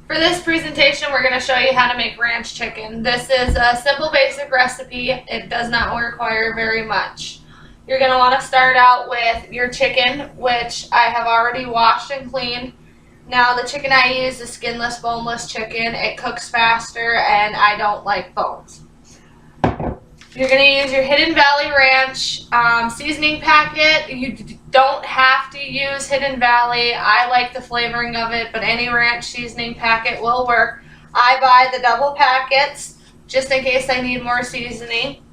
For this presentation, we're going to show you how to make ranch chicken. This is a simple, basic recipe. It does not require very much. You're going to want to start out with your chicken, which I have already washed and cleaned. Now, the chicken I use is skinless, boneless chicken. It cooks faster, and I don't like bones. You're going to use your Hidden Valley Ranch seasoning packet. You don't have to use Hidden Valley. I like the flavoring of it, but any ranch seasoning packet will work. I buy the double packets just in case I need more seasoning.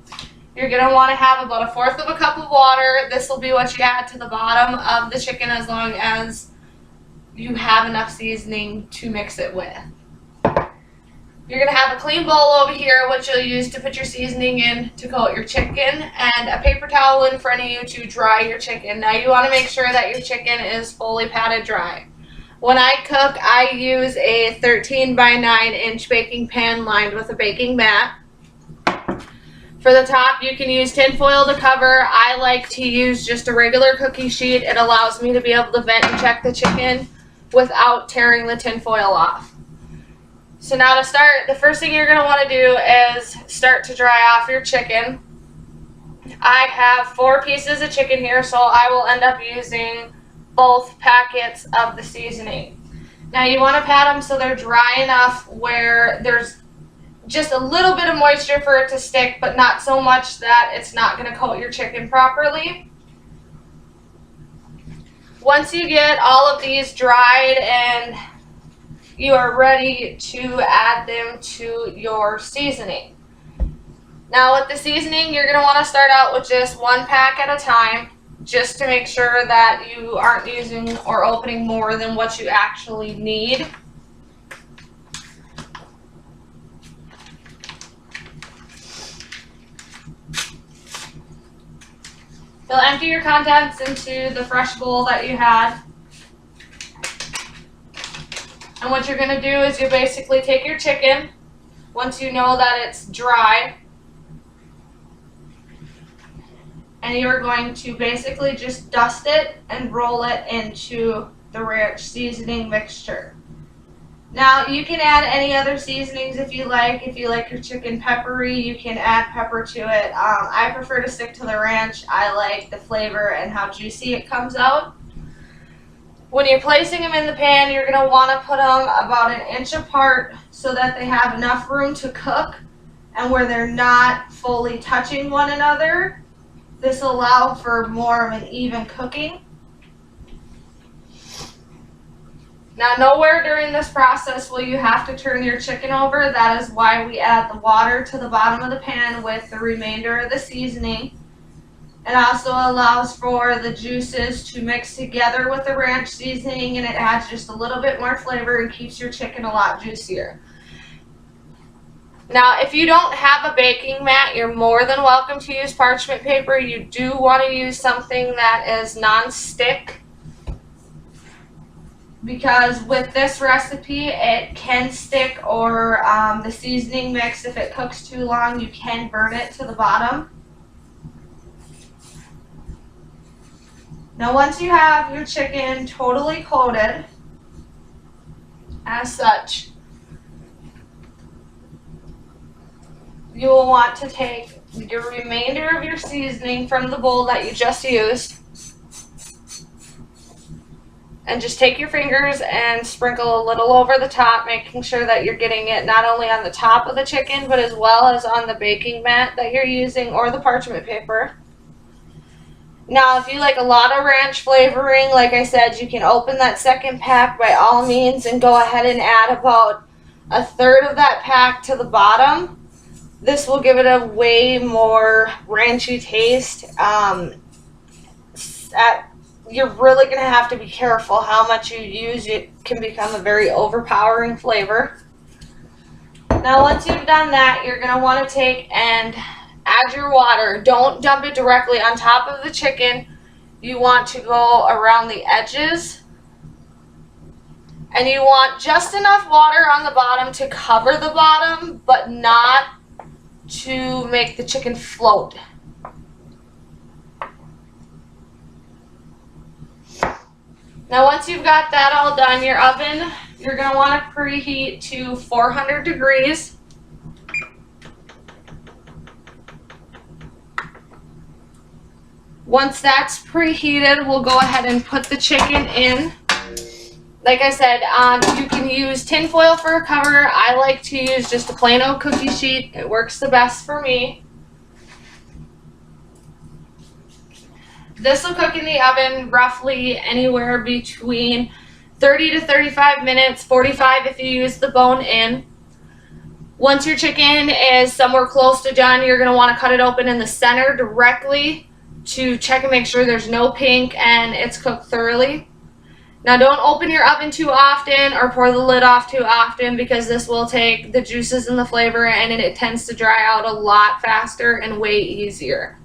You're going to want to have about 1/4 of a cup of water. This will be what you add to the bottom of the chicken as long as you have enough seasoning to mix it with. You're going to have a clean bowl over here, which you'll use to put your seasoning in to coat your chicken, and a paper towel in front of you to dry your chicken. Now, you want to make sure that your chicken is fully patted dry. When I cook, I use a 13 by 9 inch baking pan lined with a baking mat. For the top, you can use tin foil to cover. I like to use just a regular cookie sheet. It allows me to be able to vent and check the chicken without tearing the tin foil off. So now to start, the first thing you're going to want to do is start to dry off your chicken. I have 4 pieces of chicken here, so I will end up using both packets of the seasoning. Now you want to pat them so they're dry enough where there's just a little bit of moisture for it to stick, but not so much that it's not going to coat your chicken properly. Once you get all of these dried and you are ready to add them to your seasoning. Now with the seasoning, you're going to want to start out with just 1 pack at a time, just to make sure that you aren't using or opening more than what you actually need. You'll empty your contents into the fresh bowl that you had. And what you're going to do is you basically take your chicken, once you know that it's dry, and you're going to basically just dust it and roll it into the ranch seasoning mixture. Now, you can add any other seasonings if you like. If you like your chicken peppery, you can add pepper to it. I prefer to stick to the ranch. I like the flavor and how juicy it comes out. When you're placing them in the pan, you're going to want to put them about 1 inch apart so that they have enough room to cook and where they're not fully touching one another. This will allow for more of an even cooking. Now, nowhere during this process will you have to turn your chicken over. That is why we add the water to the bottom of the pan with the remainder of the seasoning. It also allows for the juices to mix together with the ranch seasoning, and it adds just a little bit more flavor and keeps your chicken a lot juicier. Now, if you don't have a baking mat, you're more than welcome to use parchment paper. You do want to use something that is non-stick, because with this recipe, it can stick, or the seasoning mix, if it cooks too long, you can burn it to the bottom. Now, once you have your chicken totally coated, as such, you will want to take your remainder of your seasoning from the bowl that you just used, and just take your fingers and sprinkle a little over the top, making sure that you're getting it not only on the top of the chicken, but as well as on the baking mat that you're using or the parchment paper. Now, if you like a lot of ranch flavoring, like I said, you can open that second pack by all means and go ahead and add about 1/3 of that pack to the bottom. This will give it a way more ranchy taste. You're really going to have to be careful how much you use. It can become a very overpowering flavor. Now, once you've done that, you're going to want to take and add your water. Don't dump it directly on top of the chicken. You want to go around the edges. And you want just enough water on the bottom to cover the bottom, but not to make the chicken float. Now once you've got that all done, your oven, you're going to want to preheat to 400 degrees. Once that's preheated, we'll go ahead and put the chicken in. Like I said, you can use tin foil for a cover. I like to use just a plain old cookie sheet. It works the best for me. This will cook in the oven roughly anywhere between 30 to 35 minutes, 45 if you use the bone in. Once your chicken is somewhere close to done, you're going to want to cut it open in the center directly to check and make sure there's no pink and it's cooked thoroughly. Now don't open your oven too often or pour the lid off too often, because this will take the juices and the flavor and it tends to dry out a lot faster and way easier.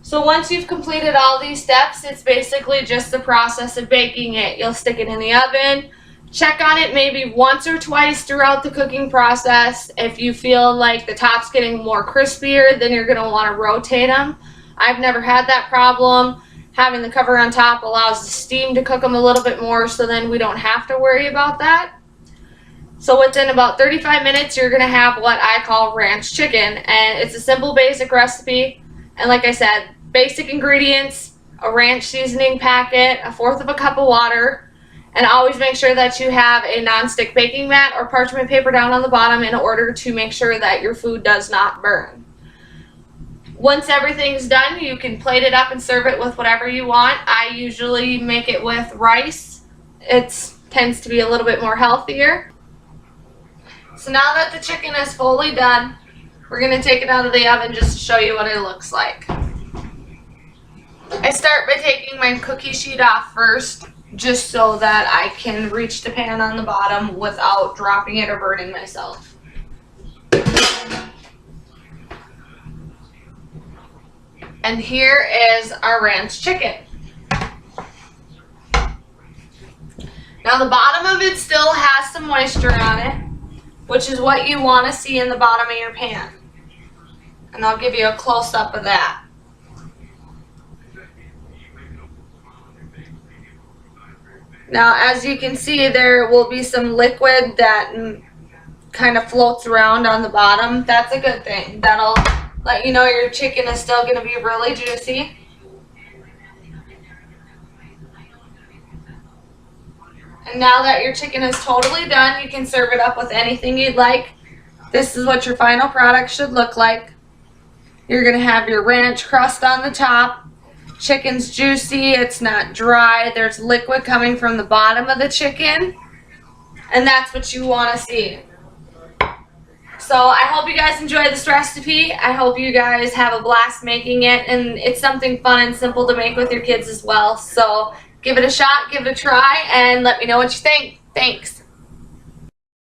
So once you've completed all these steps, it's basically just the process of baking it. You'll stick it in the oven, check on it maybe once or twice throughout the cooking process. If you feel like the top's getting more crispier, then you're going to want to rotate them. I've never had that problem. Having the cover on top allows the steam to cook them a little bit more, so then we don't have to worry about that. So within about 35 minutes, you're going to have what I call ranch chicken, and it's a simple basic recipe. And like I said, basic ingredients, a ranch seasoning packet, 1/4 of a cup of water, and always make sure that you have a non-stick baking mat or parchment paper down on the bottom in order to make sure that your food does not burn. Once everything's done, you can plate it up and serve it with whatever you want. I usually make it with rice. It tends to be a little bit more healthier. So now that the chicken is fully done, we're going to take it out of the oven just to show you what it looks like. I start by taking my cookie sheet off first, just so that I can reach the pan on the bottom without dropping it or burning myself. And here is our ranch chicken. Now the bottom of it still has some moisture on it, which is what you want to see in the bottom of your pan. And I'll give you a close-up of that. Now as you can see, there will be some liquid that kind of floats around on the bottom. That's a good thing. That'll let you know your chicken is still going to be really juicy. And now that your chicken is totally done, you can serve it up with anything you'd like. This is what your final product should look like. You're going to have your ranch crust on the top. Chicken's juicy, it's not dry. There's liquid coming from the bottom of the chicken. And that's what you want to see. So I hope you guys enjoy this recipe. I hope you guys have a blast making it, and it's something fun and simple to make with your kids as well. So give it a shot, give it a try, and let me know what you think. Thanks.